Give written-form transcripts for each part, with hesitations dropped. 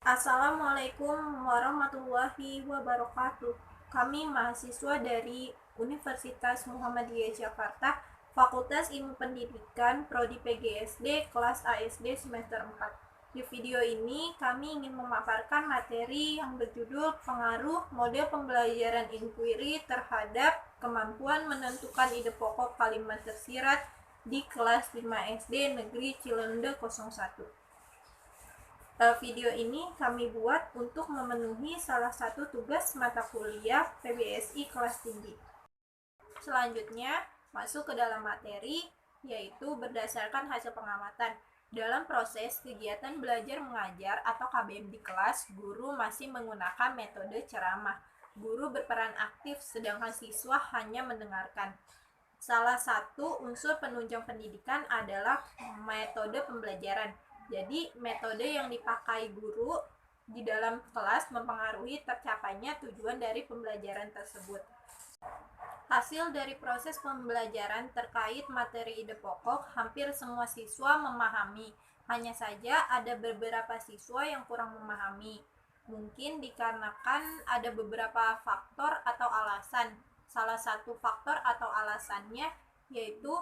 Assalamualaikum warahmatullahi wabarakatuh. Kami mahasiswa dari Universitas Muhammadiyah Jakarta, Fakultas Ilmu Pendidikan, Prodi PGSD, kelas ASD semester 4. Di video ini kami ingin memaparkan materi yang berjudul pengaruh model pembelajaran inquiry terhadap kemampuan menentukan ide pokok kalimat tersirat di kelas 5 SD Negeri Cilende 01. Video ini kami buat untuk memenuhi salah satu tugas mata kuliah PBSI kelas tinggi. Selanjutnya, masuk ke dalam materi, yaitu berdasarkan hasil pengamatan. Dalam proses kegiatan belajar mengajar atau KBM di kelas, guru masih menggunakan metode ceramah. Guru berperan aktif, sedangkan siswa hanya mendengarkan. Salah satu unsur penunjang pendidikan adalah metode pembelajaran. Jadi, metode yang dipakai guru di dalam kelas mempengaruhi tercapainya tujuan dari pembelajaran tersebut. Hasil dari proses pembelajaran terkait materi ide pokok, hampir semua siswa memahami. Hanya saja ada beberapa siswa yang kurang memahami. Mungkin dikarenakan ada beberapa faktor atau alasan. Salah satu faktor atau alasannya yaitu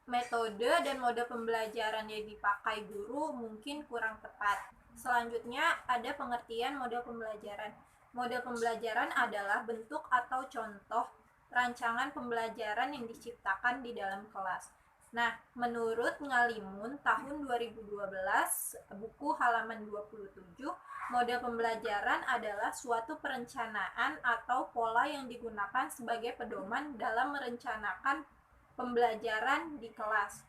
metode dan mode pembelajaran yang dipakai guru mungkin kurang tepat. Selanjutnya ada pengertian model pembelajaran. Model pembelajaran adalah bentuk atau contoh rancangan pembelajaran yang diciptakan di dalam kelas. Nah, menurut Ngalimun tahun 2012, buku halaman 27, model pembelajaran adalah suatu perencanaan atau pola yang digunakan sebagai pedoman dalam merencanakan pembelajaran di kelas.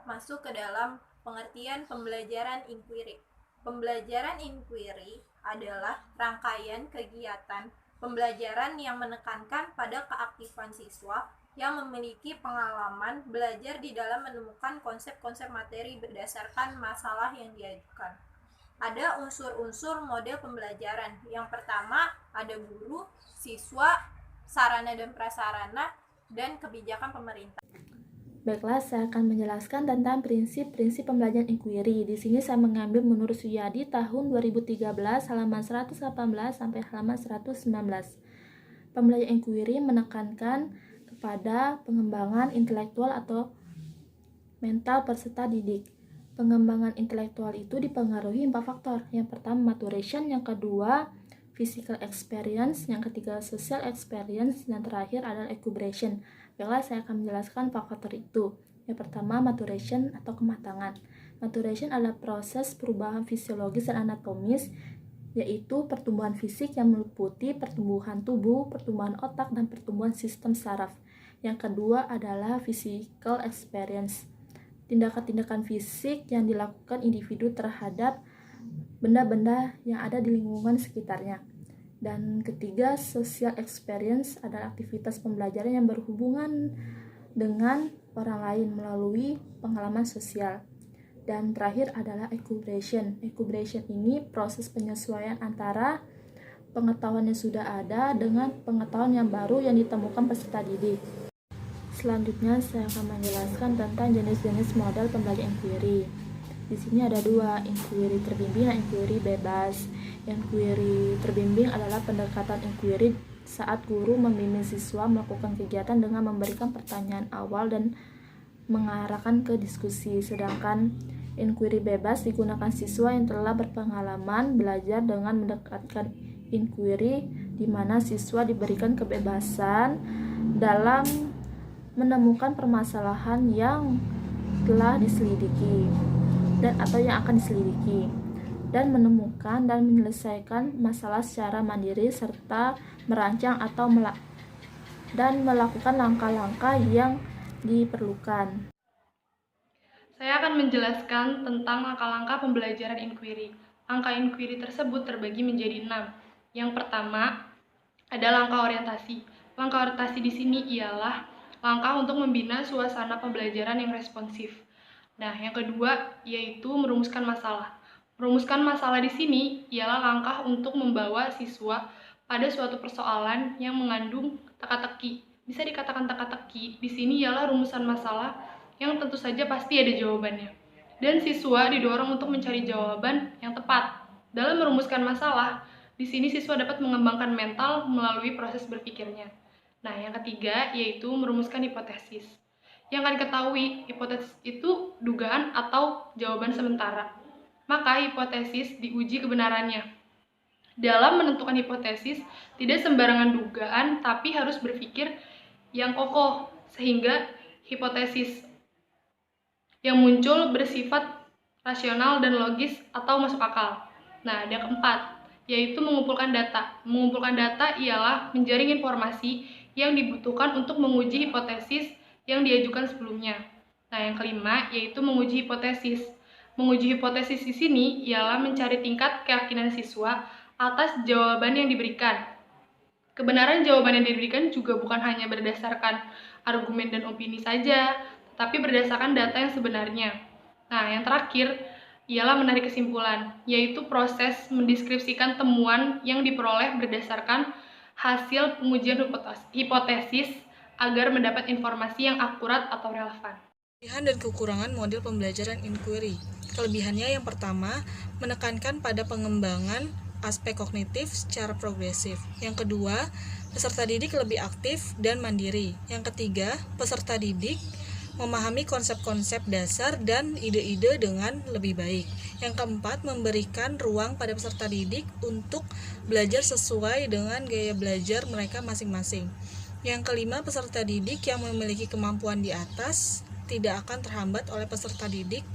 Masuk ke dalam pengertian pembelajaran inquiry. Pembelajaran inquiry adalah rangkaian kegiatan pembelajaran yang menekankan pada keaktifan siswa yang memiliki pengalaman belajar di dalam menemukan konsep-konsep materi berdasarkan masalah yang diajukan. Ada unsur-unsur model pembelajaran. Yang pertama, ada guru, siswa, sarana dan prasarana, dan kebijakan pemerintah. Baiklah, saya akan menjelaskan tentang prinsip-prinsip pembelajaran inquiry. Di sini saya mengambil menurut Suyadi tahun 2013 halaman 118 sampai halaman 119. Pembelajaran inquiry menekankan kepada pengembangan intelektual atau mental peserta didik. Pengembangan intelektual itu dipengaruhi 4 faktor. Yang pertama maturation, yang kedua physical experience, yang ketiga social experience, dan terakhir adalah incubation. Baiklah, saya akan menjelaskan faktor itu. Yang pertama, maturation atau kematangan. Maturation adalah proses perubahan fisiologis dan anatomis, yaitu pertumbuhan fisik yang meliputi pertumbuhan tubuh, pertumbuhan otak, dan pertumbuhan sistem saraf. Yang kedua adalah physical experience. Tindakan-tindakan fisik yang dilakukan individu terhadap benda-benda yang ada di lingkungan sekitarnya. Dan ketiga, social experience adalah aktivitas pembelajaran yang berhubungan dengan orang lain melalui pengalaman sosial. Dan terakhir adalah incubation. Incubation ini proses penyesuaian antara pengetahuan yang sudah ada dengan pengetahuan yang baru yang ditemukan peserta didik. Selanjutnya saya akan menjelaskan tentang jenis-jenis model pembelajaran inquiry. Di sini ada dua, inquiry terbimbing dan inquiry bebas. Inquiry terbimbing adalah pendekatan inquiry saat guru membimbing siswa melakukan kegiatan dengan memberikan pertanyaan awal dan mengarahkan ke diskusi. Sedangkan inquiry bebas digunakan siswa yang telah berpengalaman belajar dengan mendekatkan inquiry, di mana siswa diberikan kebebasan dalam menemukan permasalahan yang telah diselidiki dan atau yang akan diselidiki, dan menemukan dan menyelesaikan masalah secara mandiri serta merancang atau melakukan langkah-langkah yang diperlukan. Saya akan menjelaskan tentang langkah-langkah pembelajaran inquiry. Langkah inquiry tersebut terbagi menjadi 6. Yang pertama ada langkah orientasi. Langkah orientasi di sini ialah langkah untuk membina suasana pembelajaran yang responsif. Nah, yang kedua yaitu merumuskan masalah. Merumuskan masalah di sini ialah langkah untuk membawa siswa pada suatu persoalan yang mengandung teka-teki. Bisa dikatakan teka-teki di sini ialah rumusan masalah yang tentu saja pasti ada jawabannya. dan siswa didorong untuk mencari jawaban yang tepat. Dalam merumuskan masalah, di sini siswa dapat mengembangkan mental melalui proses berpikirnya. Nah, yang ketiga yaitu merumuskan hipotesis. Yang akan diketahui, hipotesis itu dugaan atau jawaban sementara. Maka hipotesis diuji kebenarannya. Dalam menentukan hipotesis, tidak sembarangan dugaan, tapi harus berpikir yang kokoh, sehingga hipotesis yang muncul bersifat rasional dan logis atau masuk akal. Nah, ada keempat, yaitu mengumpulkan data. Mengumpulkan data ialah menjaring informasi yang dibutuhkan untuk menguji hipotesis yang diajukan sebelumnya. Nah, yang kelima, yaitu menguji hipotesis. Menguji hipotesis di sini ialah mencari tingkat keyakinan siswa atas jawaban yang diberikan. Kebenaran jawaban yang diberikan juga bukan hanya berdasarkan argumen dan opini saja, tetapi berdasarkan data yang sebenarnya. Nah, yang terakhir ialah menarik kesimpulan, yaitu proses mendeskripsikan temuan yang diperoleh berdasarkan hasil pengujian hipotesis agar mendapat informasi yang akurat atau relevan. Kelebihan dan kekurangan model pembelajaran inquiry. Kelebihannya yang pertama, menekankan pada pengembangan aspek kognitif secara progresif. Yang kedua, peserta didik lebih aktif dan mandiri. Yang ketiga, peserta didik memahami konsep-konsep dasar dan ide-ide dengan lebih baik. Yang keempat, memberikan ruang pada peserta didik untuk belajar sesuai dengan gaya belajar mereka masing-masing. Yang kelima, peserta didik yang memiliki kemampuan di atas tidak akan terhambat oleh peserta didik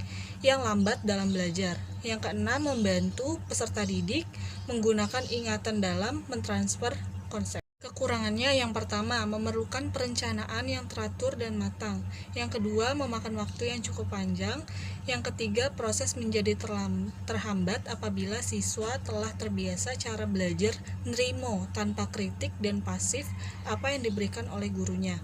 yang lambat dalam belajar. Yang keenam, membantu peserta didik menggunakan ingatan dalam mentransfer konsep. Kekurangannya yang pertama, memerlukan perencanaan yang teratur dan matang. Yang kedua, memakan waktu yang cukup panjang. Yang ketiga, proses menjadi terhambat apabila siswa telah terbiasa cara belajar nerimo tanpa kritik dan pasif apa yang diberikan oleh gurunya.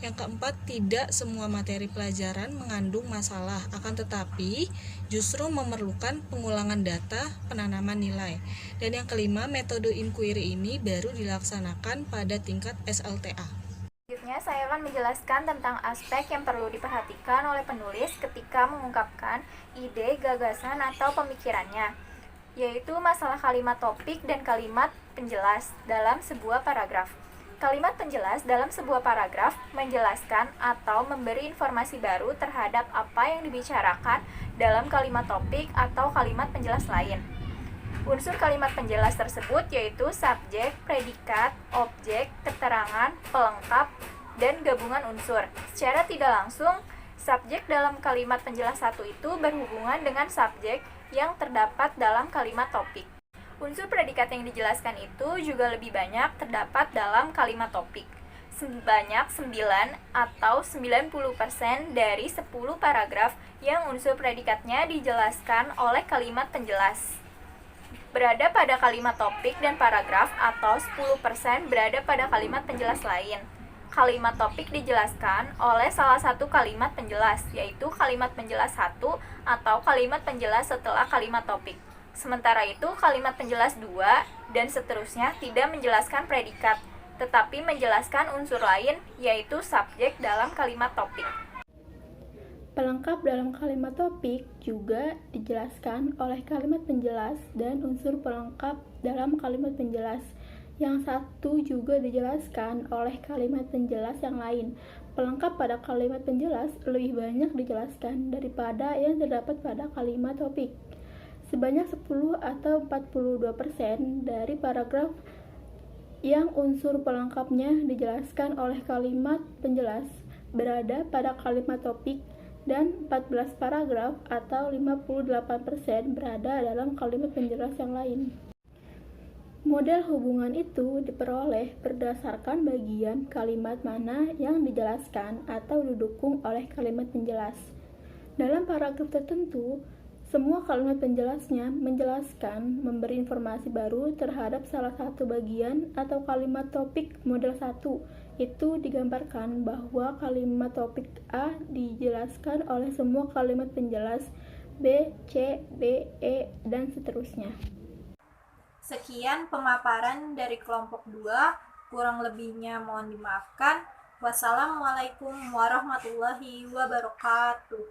Yang keempat, tidak semua materi pelajaran mengandung masalah, akan tetapi justru memerlukan pengulangan data, penanaman nilai. Dan yang kelima, metode inquiry ini baru dilaksanakan pada tingkat SLTA. Selanjutnya, saya akan menjelaskan tentang aspek yang perlu diperhatikan oleh penulis ketika mengungkapkan ide, gagasan, atau pemikirannya, yaitu masalah kalimat topik dan kalimat penjelas dalam sebuah paragraf. Kalimat penjelas dalam sebuah paragraf menjelaskan atau memberi informasi baru terhadap apa yang dibicarakan dalam kalimat topik atau kalimat penjelas lain. Unsur kalimat penjelas tersebut yaitu subjek, predikat, objek, keterangan, pelengkap, dan gabungan unsur. Secara tidak langsung, subjek dalam kalimat penjelas satu itu berhubungan dengan subjek yang terdapat dalam kalimat topik. Unsur predikat yang dijelaskan itu juga lebih banyak terdapat dalam kalimat topik. Sebanyak 9 atau 90% dari 10 paragraf yang unsur predikatnya dijelaskan oleh kalimat penjelas berada pada kalimat topik dan paragraf, atau 10% berada pada kalimat penjelas lain. Kalimat topik dijelaskan oleh salah satu kalimat penjelas, yaitu kalimat penjelas 1 atau kalimat penjelas setelah kalimat topik. Sementara itu, kalimat penjelas 2 dan seterusnya tidak menjelaskan predikat, tetapi menjelaskan unsur lain, yaitu subjek dalam kalimat topik. Pelengkap dalam kalimat topik juga dijelaskan oleh kalimat penjelas dan unsur pelengkap dalam kalimat penjelas. Yang satu juga dijelaskan oleh kalimat penjelas yang lain. Pelengkap pada kalimat penjelas lebih banyak dijelaskan daripada yang terdapat pada kalimat topik. Sebanyak 10 atau 42% dari paragraf yang unsur pelengkapnya dijelaskan oleh kalimat penjelas berada pada kalimat topik, dan 14 paragraf atau 58% berada dalam kalimat penjelas yang lain. Model hubungan itu diperoleh berdasarkan bagian kalimat mana yang dijelaskan atau didukung oleh kalimat penjelas. Dalam paragraf tertentu, semua kalimat penjelasnya menjelaskan, memberi informasi baru terhadap salah satu bagian atau kalimat topik model 1. Itu digambarkan bahwa kalimat topik A dijelaskan oleh semua kalimat penjelas B, C, D, E, dan seterusnya. Sekian pemaparan dari kelompok 2, kurang lebihnya mohon dimaafkan. Wassalamualaikum warahmatullahi wabarakatuh.